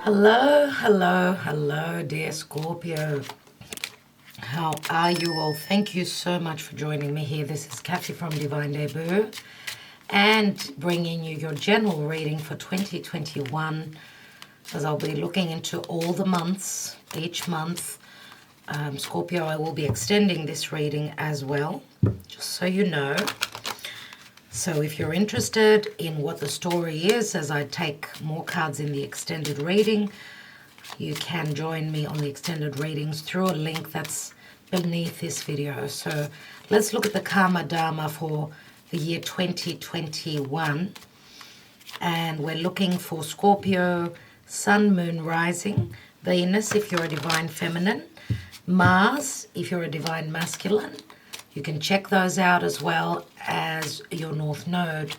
Hello, hello, hello, dear Scorpio. How are you all? Thank you so much for joining me here. This is Kathy from Divine Debut and bringing you your general reading for 2021, as I'll be looking into all the months, each month. Scorpio, I will be extending this reading as well, just so you know. So if you're interested in what the story is, as I take more cards in the extended reading, you can join me on the extended readings through a link that's beneath this video. So let's look at the Karma Dharma for the year 2021. And we're looking for Scorpio, Sun, Moon, Rising, Venus if you're a Divine Feminine, Mars if you're a Divine Masculine. You can check those out as well as your North Node.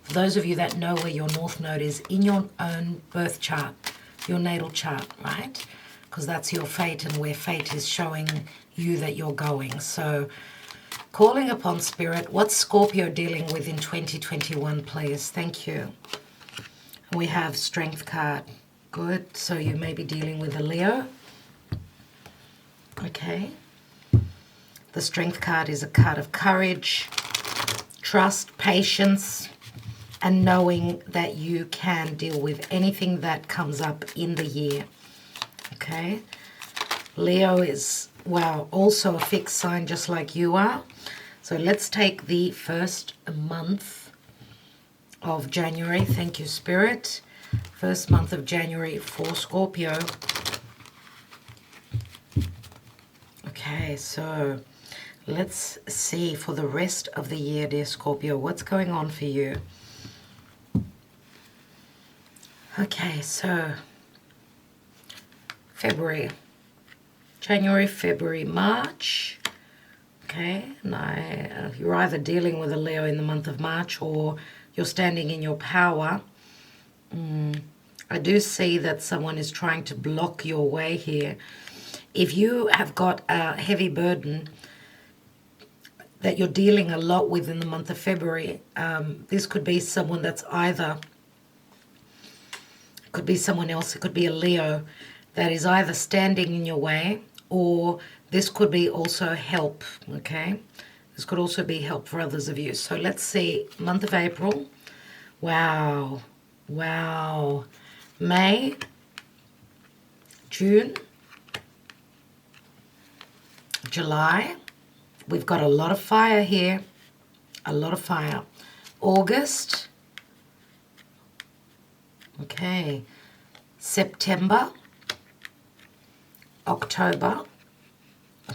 For those of you that know where your North Node is in your own birth chart, your natal chart, right? Because that's your fate and where fate is showing you that you're going. So calling upon Spirit, what's Scorpio dealing with in 2021, please? Thank you. We have Strength card. Good. So you may be dealing with a Leo. Okay. The Strength card is a card of courage, trust, patience, and knowing that you can deal with anything that comes up in the year. Okay? Leo is, well, also a fixed sign just like you are. So let's take the first month of January. Thank you, Spirit. First month of January for Scorpio. Okay, so let's see for the rest of the year, dear Scorpio, what's going on for you. Okay, so February, January, February, March. Okay, and you're either dealing with a Leo in the month of March or you're standing in your power. I do see that someone is trying to block your way here. If you have got a heavy burden that you're dealing a lot with in the month of February, this could be someone that's either, could be someone else, it could be a Leo that is either standing in your way, or this could be also help, okay? This could also be help for others of you. So let's see, month of April, wow, wow, May, June, July. We've got a lot of fire here, a lot of fire. August, okay, September, October,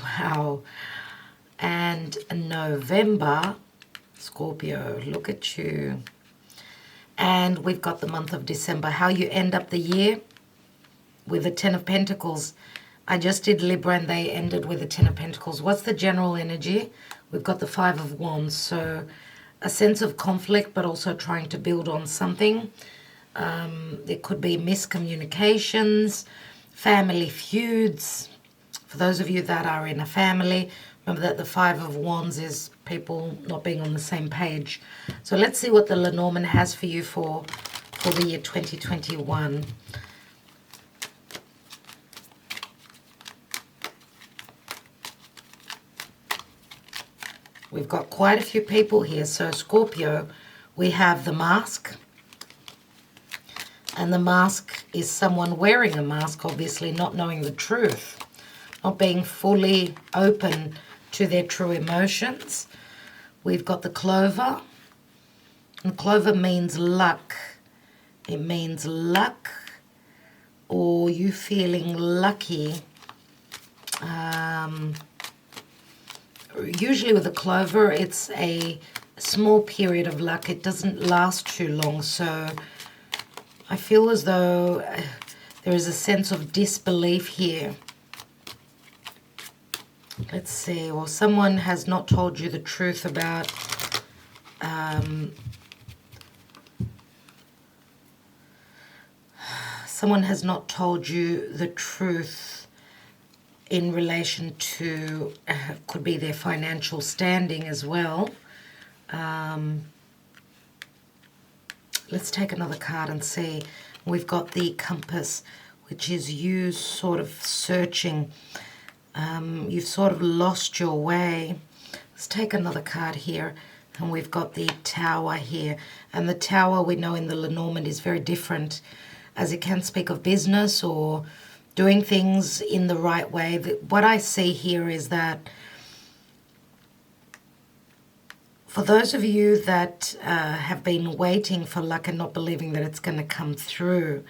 wow, and November, Scorpio, look at you. And we've got the month of December. How you end up the year with the Ten of Pentacles. I just did Libra and they ended with the Ten of Pentacles. What's the general energy? We've got the Five of Wands. So a sense of conflict, but also trying to build on something. There could be miscommunications, family feuds. For those of you that are in a family, remember that the Five of Wands is people not being on the same page. So let's see what the Lenormand has for you for the year 2021. We've got quite a few people here. So Scorpio, we have the mask. And the mask is someone wearing a mask, obviously not knowing the truth, not being fully open to their true emotions. We've got the clover. And clover means luck. It means luck or you feeling lucky. Usually with a clover, it's a small period of luck. It doesn't last too long. So I feel as though there is a sense of disbelief here. Let's see. Well, someone has not told you the truth about someone has not told you the truth in relation to, could be their financial standing as well. Let's take another card and see. We've got the compass. which is you sort of searching. You've sort of lost your way. Let's take another card here. And we've got the Tower here. And the Tower, we know in the Lenormand, is very different, as it can speak of business or doing things in the right way. What I see here is that for those of you that have been waiting for luck and not believing that it's going to come through,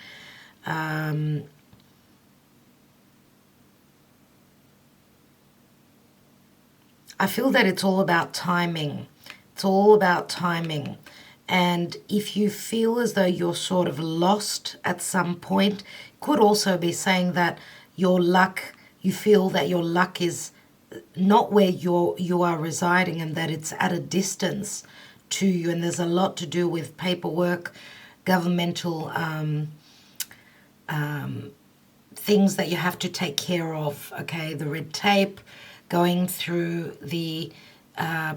I feel that it's all about timing. It's all about timing. And if you feel as though you're sort of lost at some point, could also be saying that your luck, you feel that your luck is not where you are residing, and that it's at a distance to you. And there's a lot to do with paperwork, governmental things that you have to take care of, okay? The red tape, going through the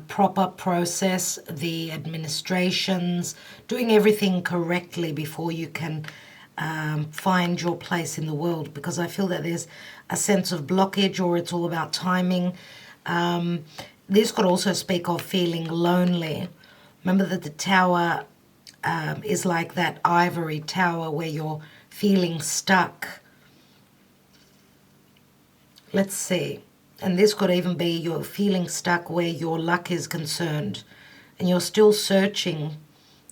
proper process, the administrations, doing everything correctly before you can find your place in the world, because I feel that there's a sense of blockage, or it's all about timing. This could also speak of feeling lonely. Remember that the Tower is like that ivory tower where you're feeling stuck. Let's see. And this could even be you're feeling stuck where your luck is concerned and you're still searching.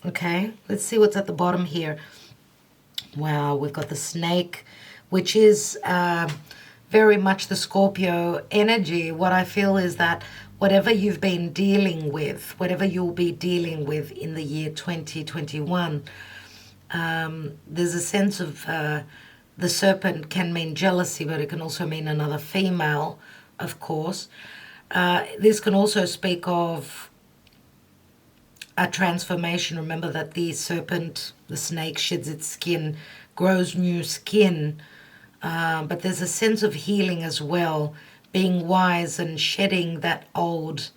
Okay, let's see what's at the bottom here. Wow, we've got the snake, which is very much the Scorpio energy. What I feel is that whatever you've been dealing with, whatever you'll be dealing with in the year 2021, there's a sense of the serpent can mean jealousy, but it can also mean another female, of course. This can also speak of a transformation. Remember that the serpent, the snake, sheds its skin, grows new skin. But there's a sense of healing as well, being wise and shedding that old,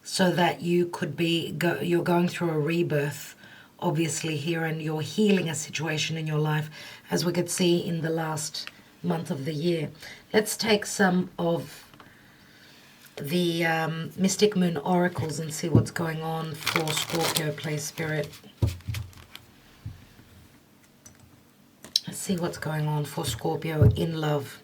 so that you could be, you're going through a rebirth, obviously, here, and you're healing a situation in your life, as we could see in the last month of the year. Let's take some of the Mystic Moon Oracles and see what's going on for Scorpio, please, Spirit. Let's see what's going on for Scorpio in love.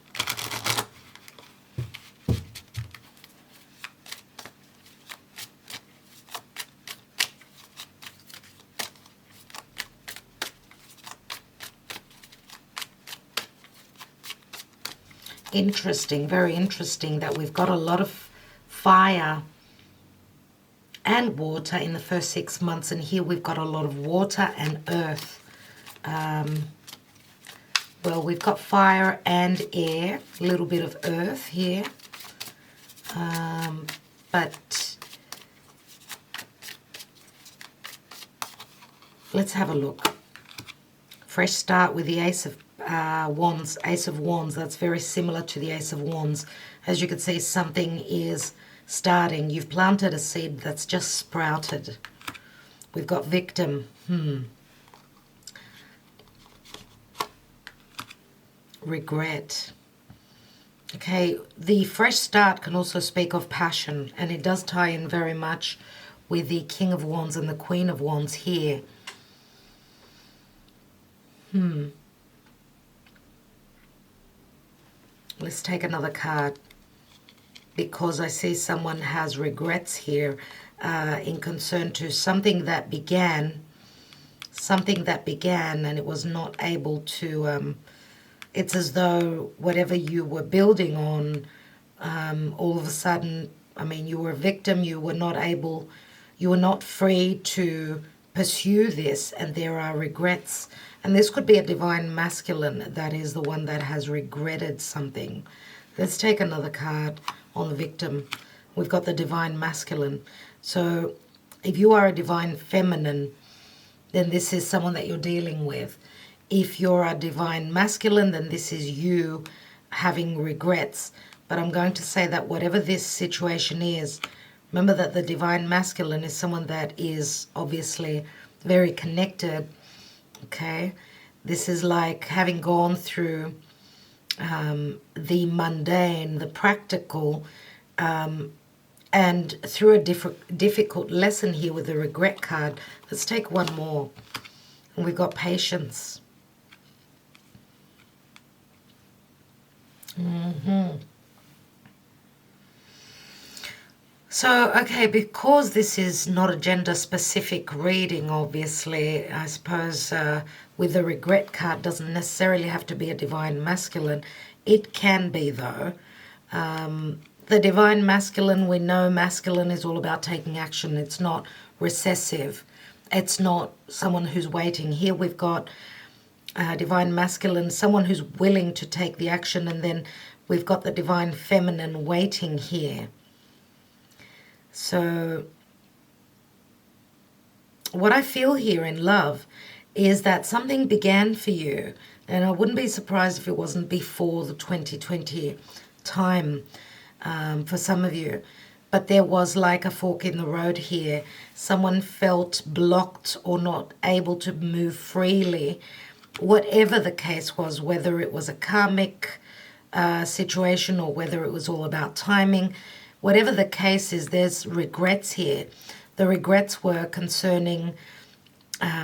Interesting, very interesting that we've got a lot of fire and water in the first 6 months, and here we've got a lot of water and earth. Well, we've got fire and air, a little bit of earth here, but let's have a look. Fresh start with the Ace of Wands, Ace of Wands. That's very similar to the Ace of Wands. As you can see, something is starting. You've planted a seed that's just sprouted. We've got victim. Regret. Okay, the fresh start can also speak of passion, and it does tie in very much with the King of Wands and the Queen of Wands here. Let's take another card, because I see someone has regrets here in concern to something that began, and it was not able to, it's as though whatever you were building on, all of a sudden, I mean, you were a victim, you were not free to pursue this, and there are regrets. And this could be a divine masculine that is the one that has regretted something. Let's take another card on the victim. We've got the divine masculine. So if you are a divine feminine, then this is someone that you're dealing with. If you're a divine masculine, then this is you having regrets. But I'm going to say that whatever this situation is, remember that the divine masculine is someone that is obviously very connected, okay? This is like having gone through the mundane, the practical, and through a difficult lesson here with the regret card. Let's take one more. And we've got patience. So, okay, because this is not a gender-specific reading, obviously, I suppose with the regret card doesn't necessarily have to be a divine masculine. It can be, though. The divine masculine, we know masculine is all about taking action. It's not recessive. It's not someone who's waiting. Here we've got divine masculine, someone who's willing to take the action, and then we've got the divine feminine waiting here. So what I feel here in love is that something began for you, and I wouldn't be surprised if it wasn't before the 2020 time for some of you. But there was like a fork in the road here. Someone felt blocked or not able to move freely, whatever the case was, whether it was a karmic situation or whether it was all about timing. Whatever the case is, there's regrets here. The regrets were concerning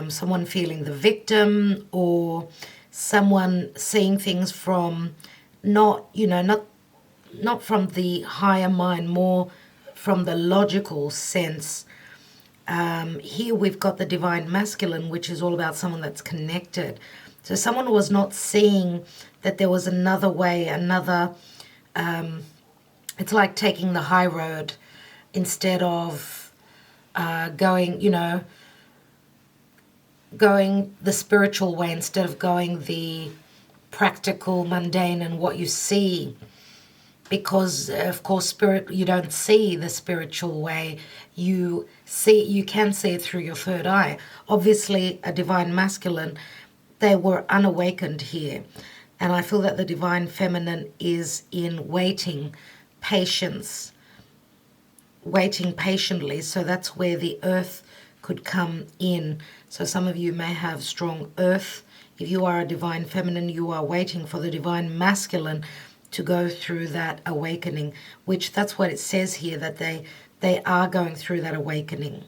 someone feeling the victim, or someone seeing things from not from the higher mind, more from the logical sense. Here we've got the divine masculine, which is all about someone that's connected. So someone was not seeing that there was another way, another... it's like taking the high road instead of going the spiritual way, instead of going the practical, mundane, and what you see. Because, of course, you don't see the spiritual way. You can see it through your third eye. Obviously, a divine masculine, they were unawakened here. And I feel that the divine feminine is in waiting, patience, waiting patiently. So that's where the earth could come in. So some of you may have strong earth. If you are a divine feminine, you are waiting for the divine masculine to go through that awakening, which that's what it says here, that they are going through that awakening,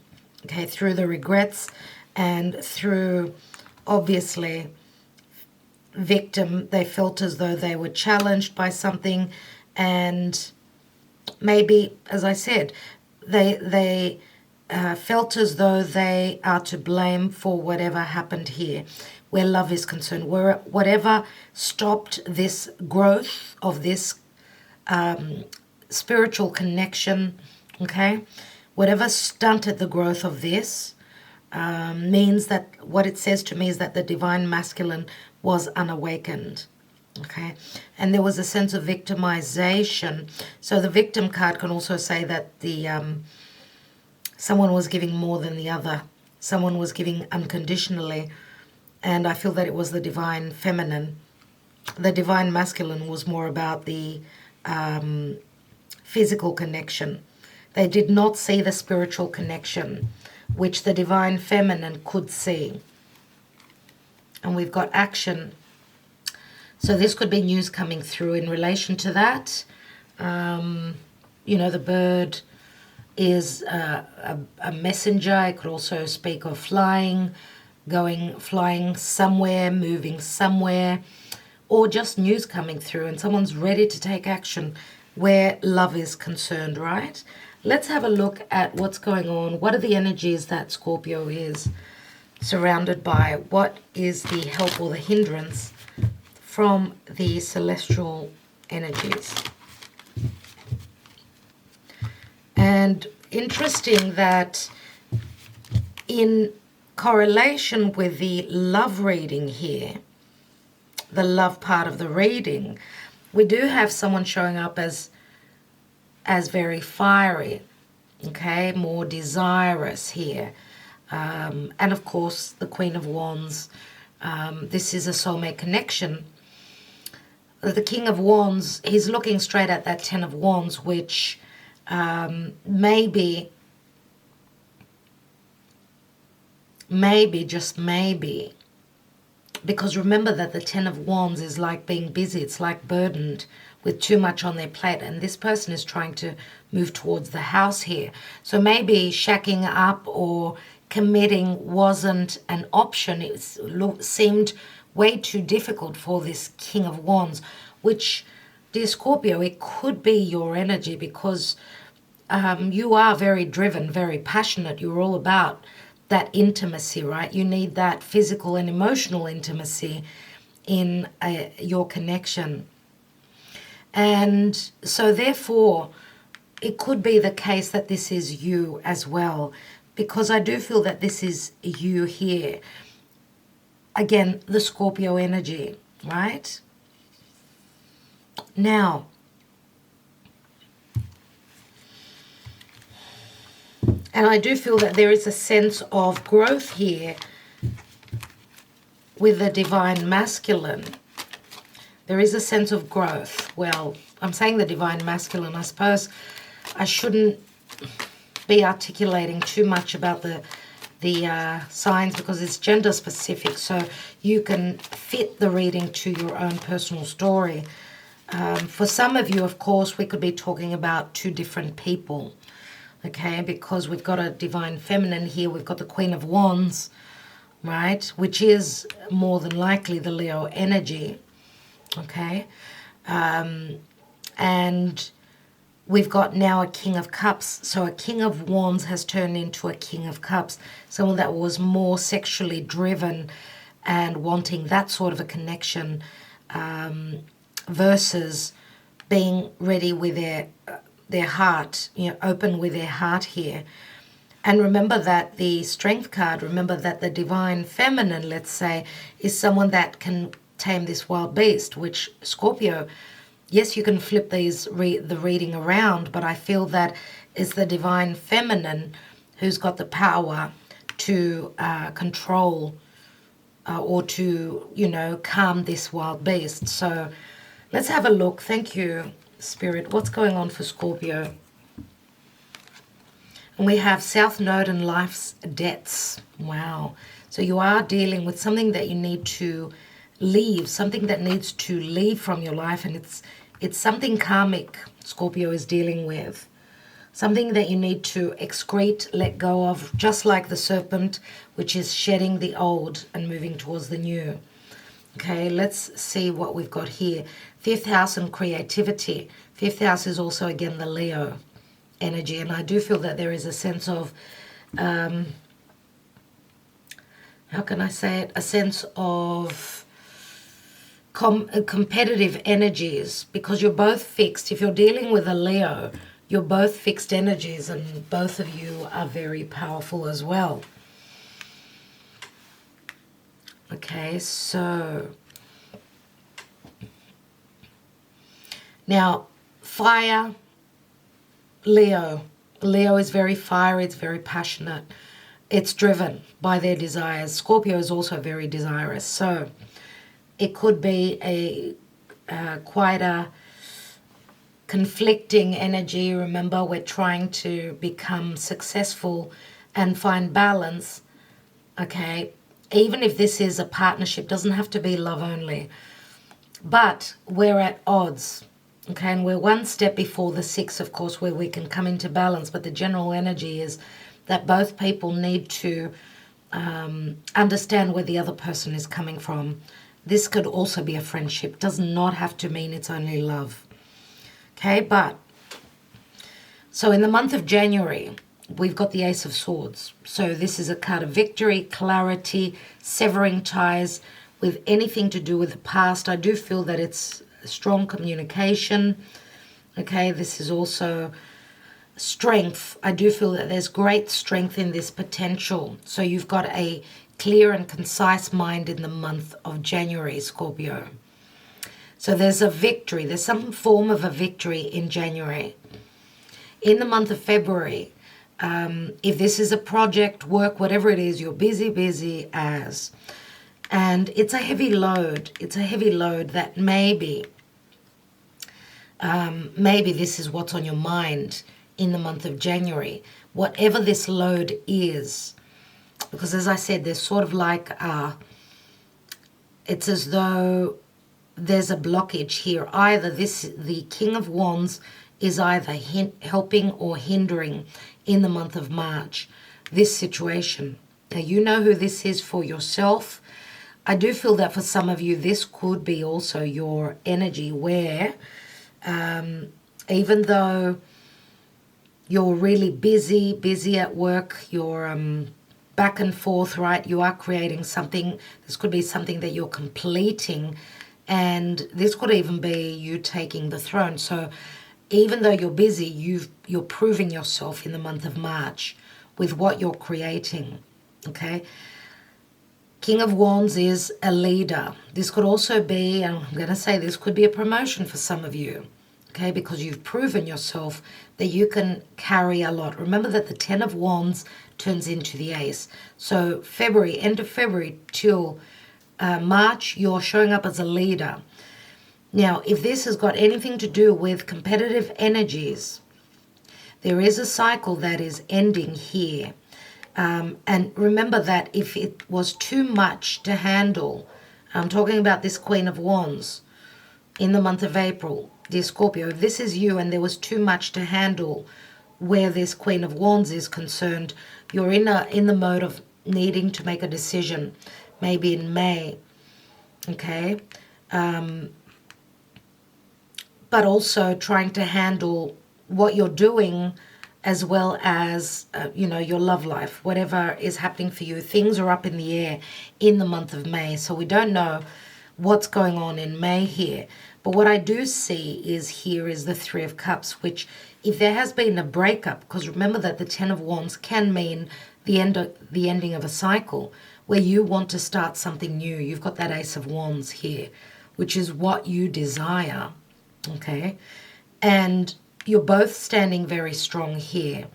okay, through the regrets and through, obviously, victim. They felt as though they were challenged by something, and maybe, as I said, they felt as though they are to blame for whatever happened here, where love is concerned, where whatever stopped this growth of this spiritual connection, okay, whatever stunted the growth of this means that what it says to me is that the divine masculine was unawakened. Okay, and there was a sense of victimization. So the victim card can also say that the someone was giving more than the other. Someone was giving unconditionally, and I feel that it was the divine feminine. The divine masculine was more about the physical connection. They did not see the spiritual connection, which the divine feminine could see. And we've got action. So this could be news coming through in relation to that. The bird is a messenger. It could also speak of flying somewhere, moving somewhere, or just news coming through and someone's ready to take action where love is concerned, right? Let's have a look at what's going on. What are the energies that Scorpio is surrounded by? What is the help or the hindrance from the celestial energies? And interesting that in correlation with the love reading here, the love part of the reading, we do have someone showing up as very fiery, okay, more desirous here. And of course, the Queen of Wands, this is a soulmate connection. The King of Wands, he's looking straight at that Ten of Wands, which maybe, just maybe, Because remember that the Ten of Wands is like being busy. It's like burdened with too much on their plate. And this person is trying to move towards the house here. So maybe shacking up or committing wasn't an option. It seemed way too difficult for this King of Wands, which, dear Scorpio, it could be your energy because you are very driven, very passionate. You're all about that intimacy, right? You need that physical and emotional intimacy in your connection. And so therefore, it could be the case that this is you as well, because I do feel that this is you here. Again, the Scorpio energy, right? Now, and I do feel that there is a sense of growth here with the divine masculine. There is a sense of growth. Well, I'm saying the divine masculine. I suppose I shouldn't be articulating too much about the signs because it's gender specific. So you can fit the reading to your own personal story. For some of you, of course, we could be talking about two different people. Okay, because we've got a divine feminine here. We've got the Queen of Wands, right? Which is more than likely the Leo energy. Okay. And we've got now a King of Cups. So a King of Wands has turned into a King of Cups. Someone that was more sexually driven and wanting that sort of a connection versus being ready with their heart, open with their heart here. And remember that the Strength card, remember that the divine feminine, let's say, is someone that can tame this wild beast, which Scorpio, yes, you can flip the reading around, but I feel that it's the divine feminine who's got the power to control or to, calm this wild beast. So let's have a look. Thank you, Spirit. What's going on for Scorpio? And we have South Node and life's debts. Wow. So you are dealing with something that you need to leave, something that needs to leave from your life, and it's something karmic Scorpio is dealing with. Something that you need to excrete, let go of, just like the serpent, which is shedding the old and moving towards the new. Okay, let's see what we've got here. Fifth house and creativity. Fifth house is also, again, the Leo energy. And I do feel that there is a sense of, how can I say it? A sense of competitive energies, because you're both fixed. If you're dealing with a Leo, you're both fixed energies, and both of you are very powerful as well. Okay, so now fire, Leo. Leo is very fiery, it's very passionate. It's driven by their desires. Scorpio is also very desirous. So it could be quite a conflicting energy. Remember, we're trying to become successful and find balance. Okay, even if this is a partnership, doesn't have to be love only. But we're at odds. Okay, and we're one step before the six, of course, where we can come into balance. But the general energy is that both people need to understand where the other person is coming from. This could also be a friendship. Does not have to mean it's only love. Okay, but so in the month of January, we've got the Ace of Swords. So this is a card of victory, clarity, severing ties with anything to do with the past. I do feel that it's strong communication. Okay, this is also strength. I do feel that there's great strength in this potential. So you've got a clear and concise mind in the month of January, Scorpio. So there's a victory. There's some form of a victory in January. In the month of February, if this is a project, work, whatever it is, you're busy as. And it's a heavy load. It's a heavy load that maybe this is what's on your mind in the month of January. Whatever this load is. Because as I said, there's sort of like it's as though there's a blockage here. Either the King of Wands is either helping or hindering in the month of March, this situation. Now, you know who this is for yourself. I do feel that for some of you, this could be also your energy where even though you're really busy at work, you're back and forth, right? You are creating something. This could be something that you're completing, and this could even be you taking the throne. So even though you're busy, you're proving yourself in the month of March with what you're creating, okay? King of Wands is a leader. This could also be, and I'm going to say this could be a promotion for some of you, okay? Because you've proven yourself that you can carry a lot. Remember that the 10 of Wands turns into the Ace. So February, end of February till March, you're showing up as a leader. Now, if this has got anything to do with competitive energies, there is a cycle that is ending here. And remember that if it was too much to handle, I'm talking about this Queen of Wands in the month of April, dear Scorpio, if this is you and there was too much to handle where this Queen of Wands is concerned, you're in the mode of needing to make a decision, maybe in May, okay? But also trying to handle what you're doing as well as, your love life, whatever is happening for you. Things are up in the air in the month of May, so we don't know what's going on in May here. But what I do see is the Three of Cups, which if there has been a breakup, because remember that the 10 of Wands can mean the ending of a cycle where you want to start something new. You've got that Ace of Wands here, which is what you desire, okay? And you're both standing very strong here.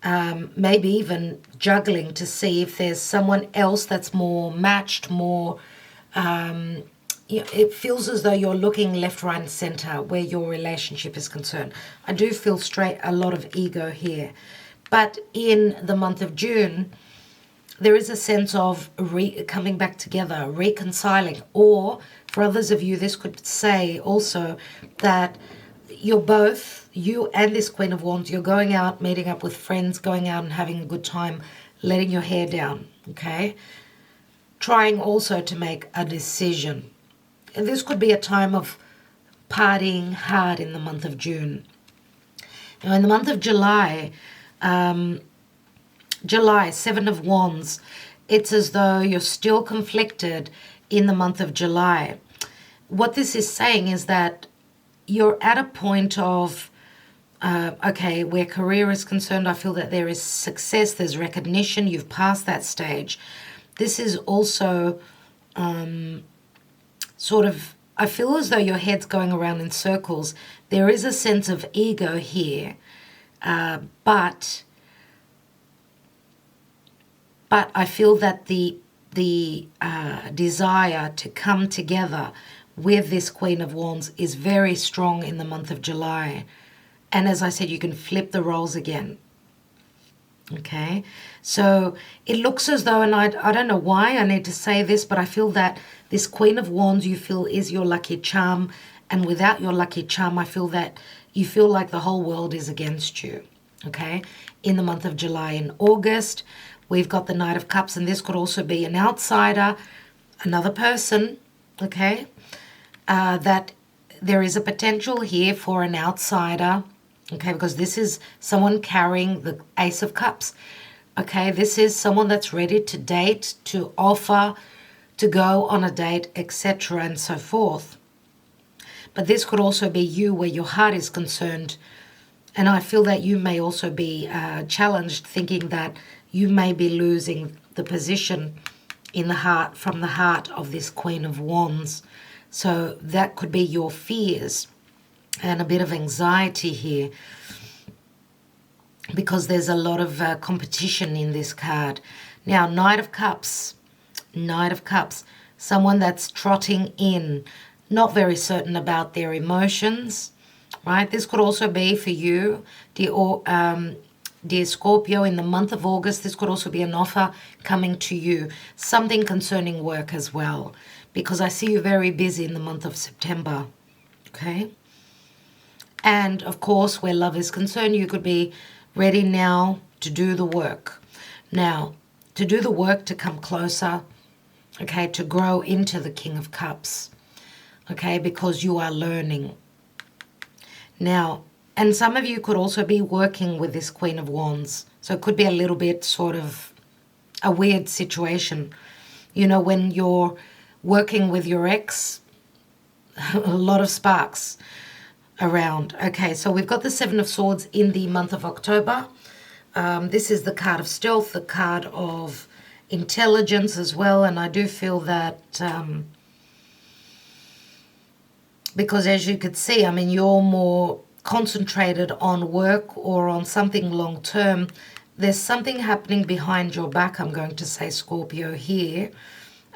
Maybe even juggling to see if there's someone else that's more matched, more... it feels as though you're looking left, right, and center where your relationship is concerned. I do feel a lot of ego here. But in the month of June, there is a sense of coming back together, reconciling. Or for others of you, this could say also that you and this Queen of Wands, you're going out, meeting up with friends, going out and having a good time, letting your hair down, okay? Trying also to make a decision. And this could be a time of partying hard in the month of June. Now, in the month of July, Seven of Wands, it's as though you're still conflicted in the month of July. What this is saying is that you're at a point of, okay, where career is concerned, I feel that there is success, there's recognition, you've passed that stage. This is also sort of, I feel as though your head's going around in circles. There is a sense of ego here, but I feel that the desire to come together with this Queen of Wands is very strong in the month of July. And as I said, you can flip the roles again. Okay, so it looks as though, and I don't know why I need to say this, but I feel that this Queen of Wands you feel is your lucky charm. And without your lucky charm, I feel that you feel like the whole world is against you. Okay, in the month of July. In August, we've got the Knight of Cups, and this could also be an outsider, another person, okay? That there is a potential here for an outsider, okay? Because this is someone carrying the Ace of Cups, okay? This is someone that's ready to date, to offer, to go on a date, etc. and so forth. But this could also be you where your heart is concerned. And I feel that you may also be challenged, thinking that you may be losing the position in the heart, from the heart of this Queen of Wands. So that could be your fears and a bit of anxiety here, because there's a lot of competition in this card. Now, Knight of Cups, someone that's trotting in, not very certain about their emotions, right? This could also be for you, dear Scorpio, in the month of August, this could also be an offer coming to you, something concerning work as well, because I see you very busy in the month of September, okay? And, of course, where love is concerned, you could be ready now to do the work. Now, to do the work to come closer, okay, to grow into the King of Cups, okay, because you are learning. Now, and some of you could also be working with this Queen of Wands. So it could be a little bit sort of a weird situation. You know, when you're working with your ex, a lot of sparks around. Okay, so we've got the Seven of Swords in the month of October. This is the card of stealth, the card of intelligence as well. And I do feel that because as you could see, I mean, you're more concentrated on work or on something long term. There's something happening behind your back, I'm going to say, Scorpio, here.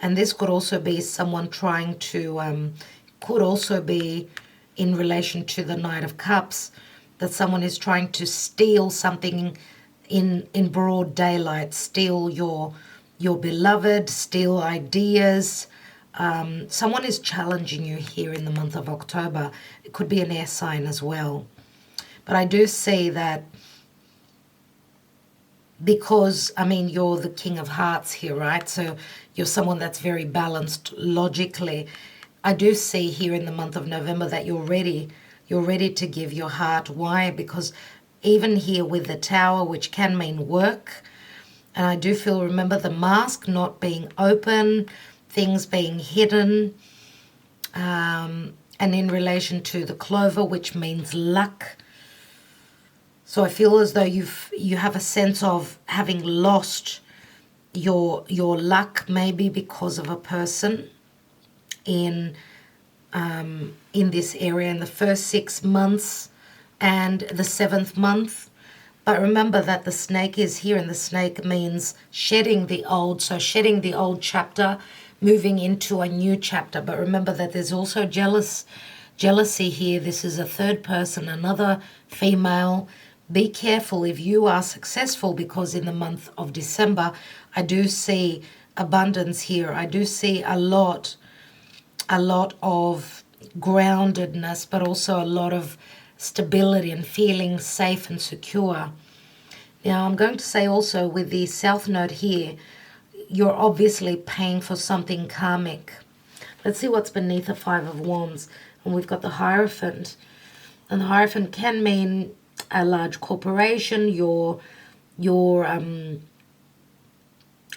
And this could also be someone trying to, could also be in relation to the Knight of Cups, that someone is trying to steal something in broad daylight, steal your beloved, steal ideas. Someone is challenging you here in the month of October. It could be an air sign as well. But I do see that because, I mean, you're the King of Hearts here, right? So you're someone that's very balanced logically. I do see here in the month of November that you're ready. You're ready to give your heart. Why? Because even here with the Tower, which can mean work, and I do feel, remember, the mask not being open, things being hidden, and in relation to the Clover, which means luck. So I feel as though you have a sense of having lost your luck, maybe because of a person in this area in the first 6 months and the 7th month. But remember that the snake is here, and the snake means shedding the old. So shedding the old chapter, moving into a new chapter. But remember that there's also jealousy here. This is a third person, another female. Be careful if you are successful, because in the month of December, I do see abundance here. I do see a lot of groundedness, but also a lot of stability and feeling safe and secure. Now, I'm going to say also with the South Node here, you're obviously paying for something karmic. Let's see what's beneath the Five of Wands. And we've got the Hierophant. And the Hierophant can mean a large corporation, your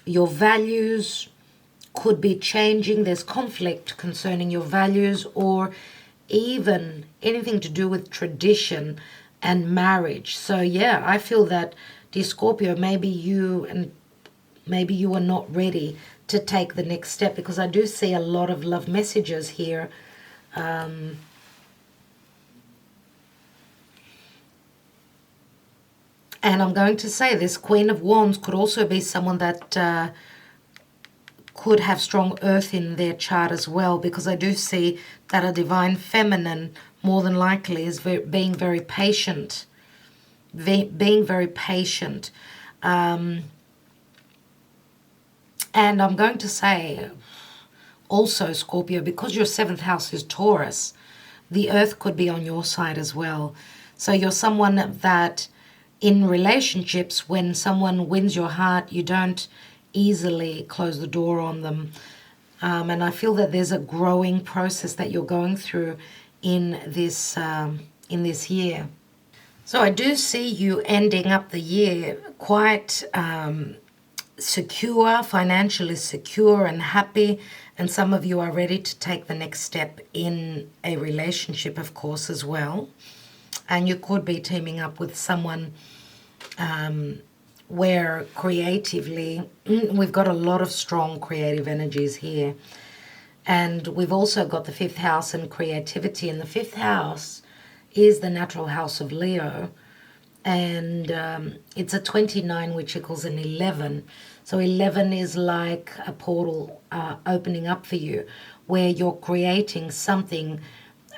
values could be changing. There's conflict concerning your values, or even anything to do with tradition and marriage. So yeah, I feel that, dear Scorpio, maybe you are not ready to take the next step, because I do see a lot of love messages here. And I'm going to say this Queen of Wands could also be someone that could have strong earth in their chart as well, because I do see that a divine feminine more than likely is being very patient. Being very patient. And I'm going to say also, Scorpio, because your 7th house is Taurus, the earth could be on your side as well. So you're someone that in relationships, when someone wins your heart, you don't easily close the door on them. And I feel that there's a growing process that you're going through in this year. So I do see you ending up the year quite secure, financially secure and happy. And some of you are ready to take the next step in a relationship, of course, as well. And you could be teaming up with someone where creatively, we've got a lot of strong creative energies here. And we've also got the 5th house and creativity. And the 5th house is the natural house of Leo. And it's a 29, which equals an 11. So 11 is like a portal opening up for you, where you're creating something.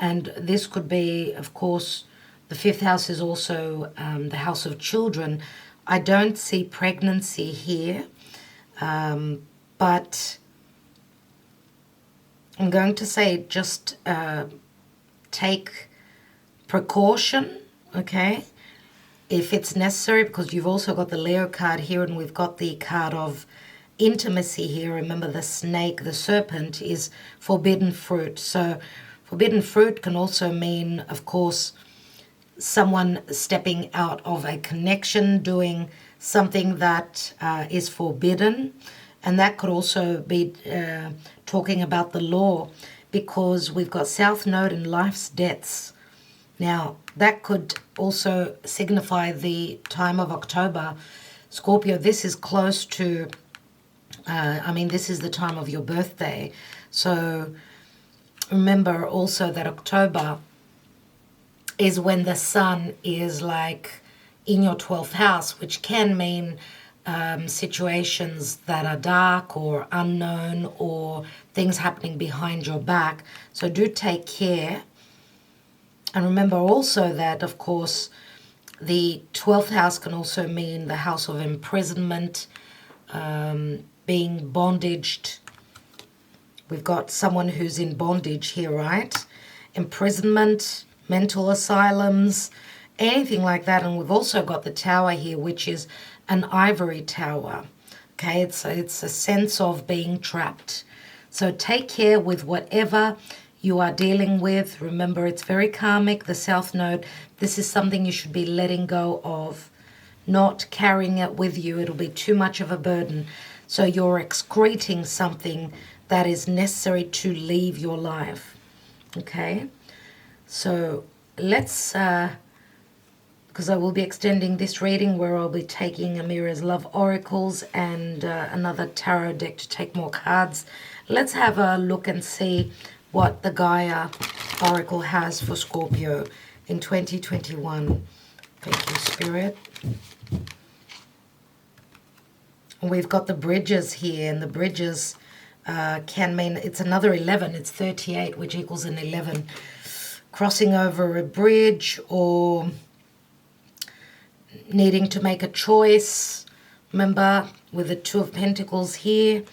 And this could be, of course, The 5th house is also the house of children. I don't see pregnancy here, but I'm going to say just take precaution, okay, if it's necessary, because you've also got the Leo card here, and we've got the card of intimacy here. Remember, the snake, the serpent, is forbidden fruit. So forbidden fruit can also mean, of course, someone stepping out of a connection, doing something that is forbidden. And that could also be talking about the law, because we've got South Node and life's debts. Now, that could also signify the time of October. Scorpio, this is close to, this is the time of your birthday. So remember also that October is when the sun is like in your 12th house, which can mean situations that are dark or unknown, or things happening behind your back. So do take care. And remember also that, of course, the 12th house can also mean the house of imprisonment, being bondaged. We've got someone who's in bondage here, right? Imprisonment, mental asylums, anything like that. And we've also got the tower here, which is an ivory tower. Okay, it's a sense of being trapped. So take care with whatever you are dealing with. Remember, it's very karmic, the South Node. This is something you should be letting go of, not carrying it with you. It'll be too much of a burden. So you're excreting something that is necessary to leave your life. Okay, so let's, because I will be extending this reading where I'll be taking Amira's Love Oracles and another tarot deck to take more cards. Let's have a look and see what the Gaia Oracle has for Scorpio in 2021. Thank you, Spirit. We've got the bridges here, and the bridges can mean, it's another 11. It's 38, which equals an 11. Crossing over a bridge, or needing to make a choice. Remember, with the Two of Pentacles here,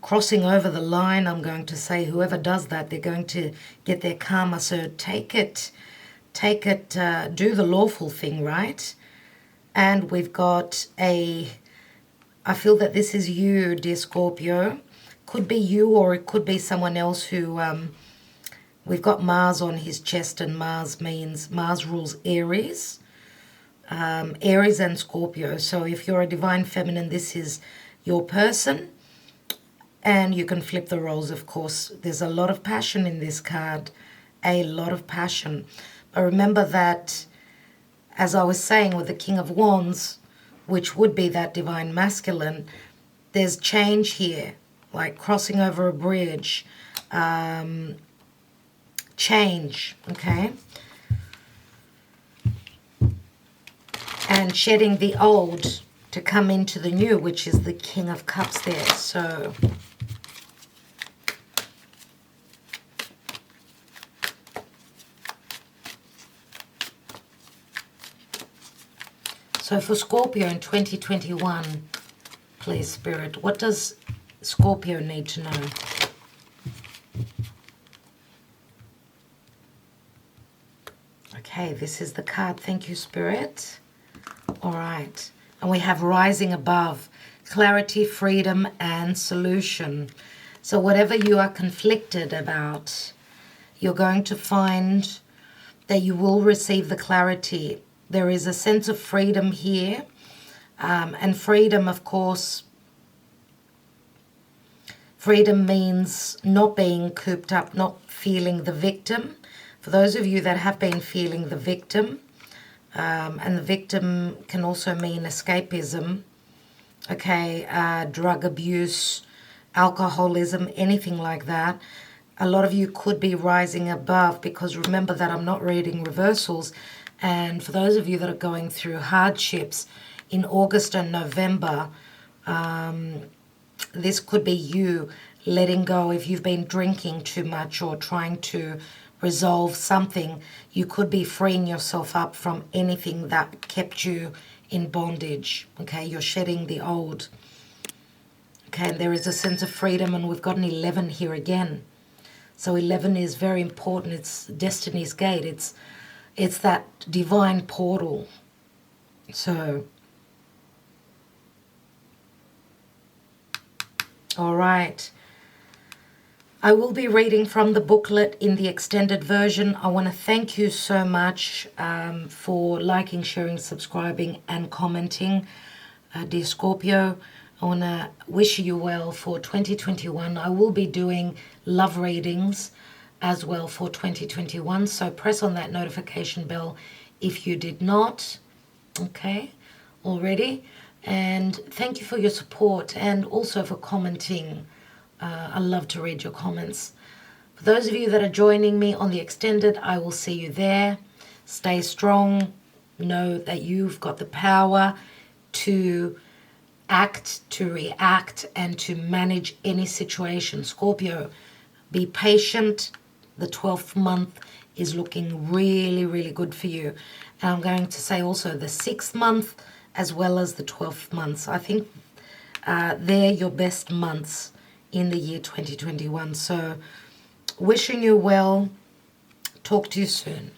crossing over the line, I'm going to say whoever does that, they're going to get their karma. So take it, do the lawful thing, right? And we've got I feel that this is you, dear Scorpio. Could be you, or it could be someone else who, we've got Mars on his chest, and Mars rules Aries. Aries and Scorpio. So if you're a divine feminine, this is your person. And you can flip the roles, of course. There's a lot of passion in this card, a lot of passion. But remember that, as I was saying with the King of Wands, which would be that divine masculine, there's change here, like crossing over a bridge, change, okay? And shedding the old to come into the new, which is the King of Cups there. So for Scorpio in 2021, please, Spirit, what does Scorpio need to know? Okay, this is the card. Thank you, Spirit. All right. And we have rising above, clarity, freedom, and solution. So whatever you are conflicted about, you're going to find that you will receive the clarity. There is a sense of freedom here. And freedom, of course, freedom means not being cooped up, not feeling the victim. For those of you that have been feeling the victim, and the victim can also mean escapism, okay, drug abuse, alcoholism, anything like that. A lot of you could be rising above, because remember that I'm not reading reversals. And for those of you that are going through hardships in August and November, this could be you letting go if you've been drinking too much or trying to resolve something. You could be freeing yourself up from anything that kept you in bondage. Okay, you're shedding the old. Okay, and there is a sense of freedom, and we've got an 11 here again. So 11 is very important. It's destiny's gate. It's that divine portal. So, all right. I will be reading from the booklet in the extended version. I want to thank you so much for liking, sharing, subscribing, and commenting. Dear Scorpio, I want to wish you well for 2021. I will be doing love readings as well for 2021. So press on that notification bell if you did not, okay, already. And thank you for your support and also for commenting. I love to read your comments. For those of you that are joining me on the extended, I will see you there. Stay strong. Know that you've got the power to act, to react, and to manage any situation. Scorpio, be patient. The 12th month is looking really, really good for you. And I'm going to say also the 6th month as well as the 12th month. I think they're your best months in the year 2021. So wishing you well. Talk to you soon.